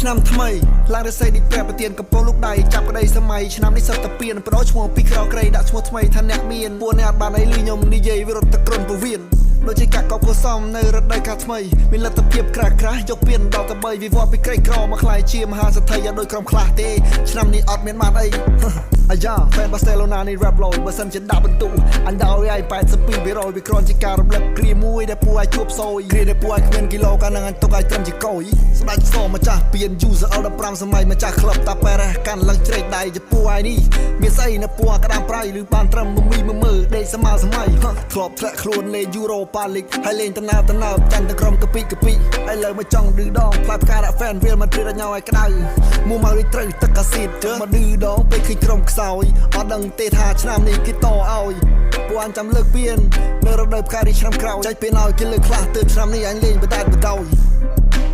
ឆ្នាំថ្មីឡើងរសេឌីព្រះប្រទានកំពង់លោកដៃចាប់ក្តីសម័យឆ្នាំនេះសិតតែពៀនបដោឈ្មោះពីក្រោក្រៃដាក់ឈ្មោះថ្មីថាអ្នកមានពួកអ្នកបានអីលឺខ្ញុំនិយាយវិរុទ្ធក្រុនពវៀនដូចជាកាក់កបកសំនៅរដូវកាលថ្មីមានលទ្ធភាពក្រាស់ក្រាស់យកពៀនដល់ទៅ3វិវត្តពីក្រីក្រមកខ្លាយជាមហាសេដ្ឋីឲ្យដូចក្រុមខ្លះទេឆ្នាំនេះអត់មានបានអីអាយ៉ាហ្វេនបាសេឡូណានេះ rap លយបើសិនជាដាក់បន្ទុកអញដល់ឲ្យ82%វាគ្រាន់ជាការរំលឹកគ្រាមួយដែលពួកឲ្យជួបសយគ្រាដែលពួកឲ្យគ្មានគីឡូកាលនឹងអញទុកឲ្យត្រឹមជាកយស្ដាច់សម្ចាស់ពៀន user 15សម័យម្ចាស់ក្លឹបតាប៉ែរ៉ាកាន់ឡើងជ្រែកដៃជាពួកឲ្យនេះមានស្អីនៅពួកក្តាមប្រៃឬបានត្រឹមមើលដេកសម័យធ្លាប់ធ្លាក់ខ្លួនលេង Europa League ហើយលេងតំណើបចាញ់ទៅក្រុមកពីឥឡូវមកចង់ឌឺដងផ្លាប់ការដាក់ fan វាលមកទ្រីដល់ញ៉ោឲ្យក្តៅមួមករីត្រូវទឹកកាស៊ីតមកឌឺដងពេលឃើញក្រុមខ្សោយអត់ដឹងទេថាឆ្នាំនេះគេតឲ្យពួកអញចាំលើកពៀននៅរដូវផ្ការីឆ្នាំក្រោយចែកពៀនឲ្យគេលើកខ្លះទើបឆ្នាំនេះអញលេងបដាច់បដោយ